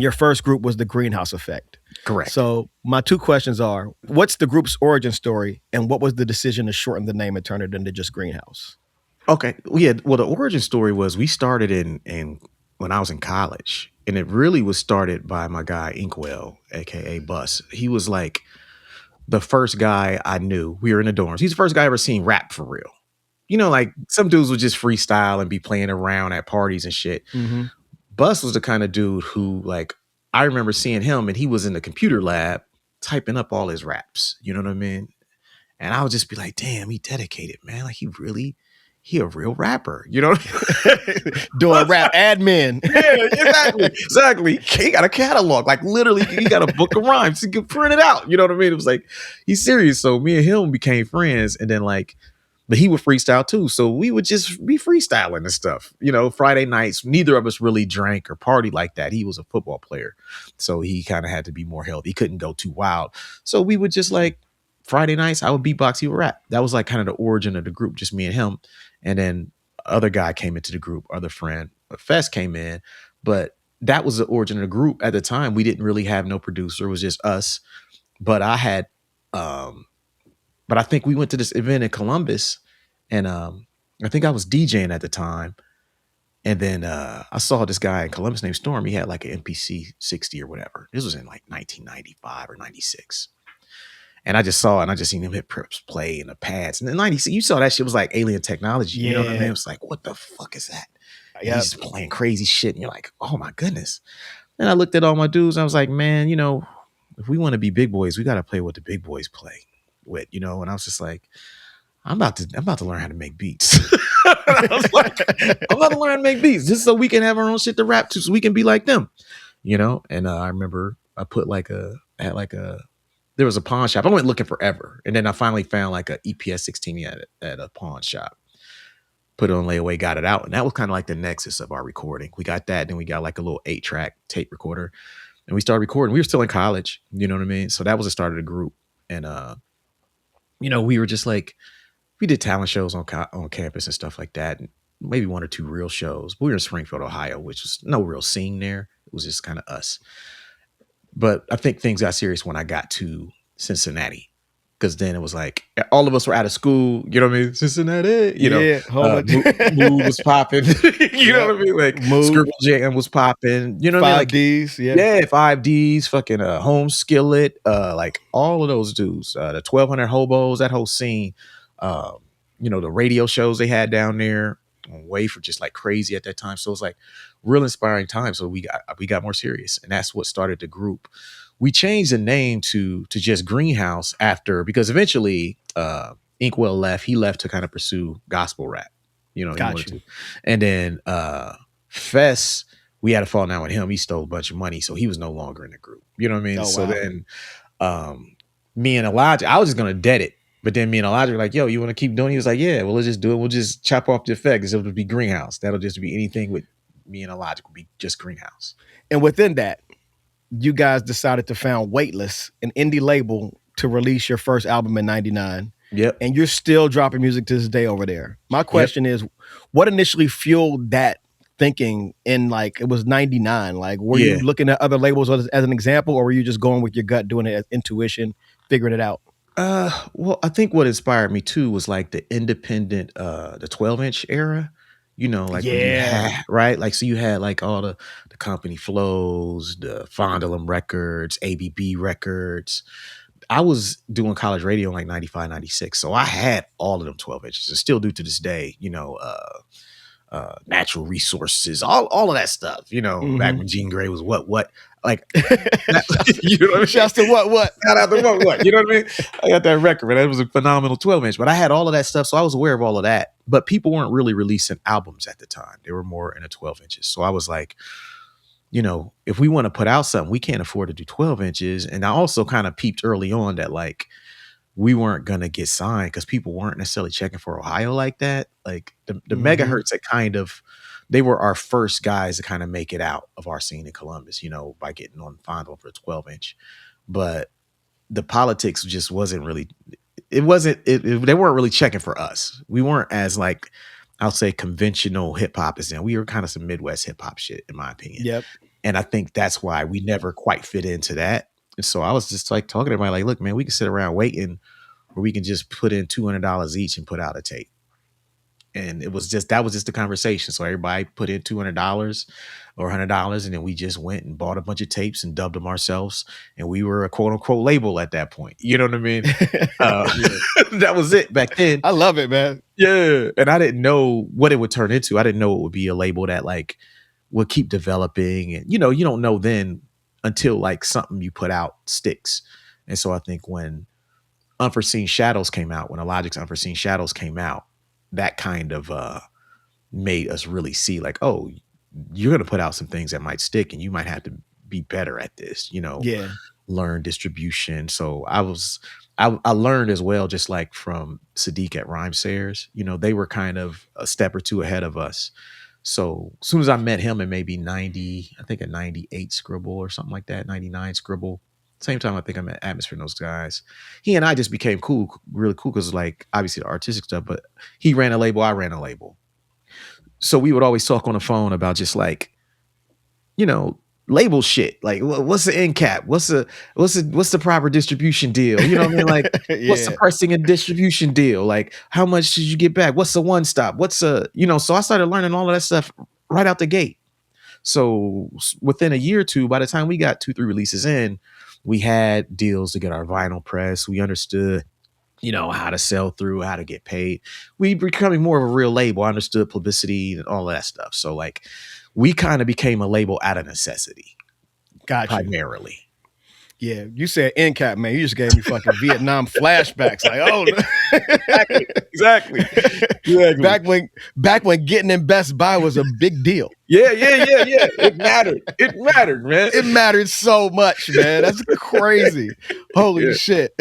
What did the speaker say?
Your first group was the Greenhouse Effect. Correct. So my two questions are: what's the group's origin story, and what was the decision to shorten the name and turn it into just Greenhouse? Okay. Well, yeah. Well, the origin story was we started in when I was in college, and it really was started by my guy Inkwell, aka Bus. He was like the first guy I knew. We were in the dorms. He's the first guy I ever seen rap for real. Like some dudes would just freestyle and be playing around at parties and shit. Mm-hmm. Bus was the kind of dude who, like, I remember seeing him and he was in the computer lab typing up all his raps. You know what I mean? And I would just be like, damn, he dedicated, man. Like he a real rapper. You know? Doing rap admin. Yeah, exactly. He got a catalog. Like literally, he got a book of rhymes. He could print it out. You know what I mean? It was like, he's serious. So me and him became friends. And then but he would freestyle too. So we would just be freestyling and stuff. Friday nights, neither of us really drank or partied like that. He was a football player. So he kind of had to be more healthy. He couldn't go too wild. So we would just Friday nights, I would beatbox, he would rap. That was like kind of the origin of the group, just me and him. And then other guy came into the group, other friend, Fest came in. But that was the origin of the group. At the time, we didn't really have no producer. It was just us. But I think we went to this event in Columbus, and I think I was DJing at the time. And then I saw this guy in Columbus named Storm. He had like an MPC 60 or whatever. This was in like 1995 or 96. And I just saw it, and I just seen him hit Prips play in the pads. And then 90, you saw that shit was like alien technology. You know what I mean? It was like, what the fuck is that? Yep. He's just playing crazy shit. And you're like, oh my goodness. And I looked at all my dudes, and I was like, man, if we want to be big boys, we got to play what the big boys play with, And I was just like, I'm about to learn how to make beats. I was like, I'm about to learn how to make beats just so we can have our own shit to rap to, so we can be like them, And I remember I put there was a pawn shop. I went looking forever, and then I finally found like a EPS 16 at a pawn shop. Put it on layaway, got it out, and that was kind of like the nexus of our recording. We got that, then we got like a little 8-track tape recorder, and we started recording. We were still in college, you know what I mean? So that was the start of the group, and we were just like, we did talent shows on campus and stuff like that, and maybe one or two real shows. But we were in Springfield, Ohio, which was no real scene there. It was just kind of us. But I think things got serious when I got to Cincinnati, because then it was like all of us were out of school. You know what I mean? Cincinnati, Mood was popping. You know what I mean? Like Scribble Jam was popping. You know what I mean? Like 5Ds, yeah, 5Ds, fucking Home Skillet, like all of those dudes, the 1200 Hobos, that whole scene. The radio shows they had down there on Wave were just like crazy at that time. So it was like real inspiring time. So we got more serious, and that's what started the group. We changed the name to just Greenhouse because eventually Inkwell left. He left to kind of pursue gospel rap. And then Fess, we had a fall down with him. He stole a bunch of money, so he was no longer in the group. You know what I mean? Oh, so wow. then me and Elijah, I was just gonna dead it. But then me and Elijah were like, yo, you want to keep doing it? He was like, yeah, well, let's just do it. We'll just chop off the effect, because it'll be Greenhouse. That'll just be anything with me and Elijah will be just Greenhouse. And within that, you guys decided to found Weightless, an indie label, to release your first album in 99. Yep. And you're still dropping music to this day over there. My question is, what initially fueled that thinking in, like, it was 99? Like, were you looking at other labels as an example, or were you just going with your gut, doing it as intuition, figuring it out? Well, I think what inspired me too was like the independent, the 12-inch era, when you had, right? Like, so you had like all the company flows, the Fondulum records, ABB records. I was doing college radio in like 95, 96. So I had all of them 12 inches, and still do to this day, Natural Resources, all of that stuff, back when Jean Grey was what, like, you know what I mean? Shouts to what? Shout out to what, you know what I mean? I got that record, man. That was a phenomenal 12-inch, but I had all of that stuff, so I was aware of all of that. But people weren't really releasing albums at the time. They were more in the 12 inches. So I was like, if we want to put out something, we can't afford to do 12 inches. And I also kind of peeped early on that, like, we weren't going to get signed because people weren't necessarily checking for Ohio like that. Like the megahertz that they were our first guys to kind of make it out of our scene in Columbus, by getting on Fondle for a 12-inch. But the politics just wasn't really, they weren't really checking for us. We weren't as, like, I'll say, conventional hip hop as them. We were kind of some Midwest hip hop shit, in my opinion. Yep. And I think that's why we never quite fit into that. And so I was just like talking to everybody like, look, man, we can sit around waiting, or we can just put in $200 each and put out a tape. And that was just the conversation. So everybody put in $200 or $100, and then we just went and bought a bunch of tapes and dubbed them ourselves. And we were a quote unquote label at that point. You know what I mean? That was it back then. I love it, man. Yeah. And I didn't know what it would turn into. I didn't know it would be a label that like would keep developing. And, you don't know then until like something you put out sticks. And so I think when Unforeseen Shadows came out, when Illogic's Unforeseen Shadows came out, that kind of made us really see like, oh, you're going to put out some things that might stick, and you might have to be better at this, Yeah. learn distribution. So I learned as well, just like from Sadiq at Rhymesayers, they were kind of a step or two ahead of us. So as soon as I met him in maybe 90, I think a 98 Scribble or something like that, 99 Scribble, same time I think I met Atmosphere and those guys, he and I just became cool, really cool, because like obviously the artistic stuff, but he ran a label, I ran a label. So we would always talk on the phone about just like, label shit. Like, what's the end cap? What's the proper distribution deal? You know what I mean? Like, Yeah. What's the pricing and distribution deal? Like, how much should you get back? What's the one stop? So I started learning all of that stuff right out the gate. So within a year or two, by the time we got 2-3 releases in, we had deals to get our vinyl press. We understood, how to sell through, how to get paid. We becoming more of a real label. I understood publicity and all of that stuff. So like, we kind of became a label out of necessity. Gotcha. Primarily. Yeah, you said end cap, man. You just gave me fucking Vietnam flashbacks. Like, oh, exactly. Back when getting in Best Buy was a big deal. Yeah. It mattered, man. It mattered so much, man. That's crazy. Holy shit.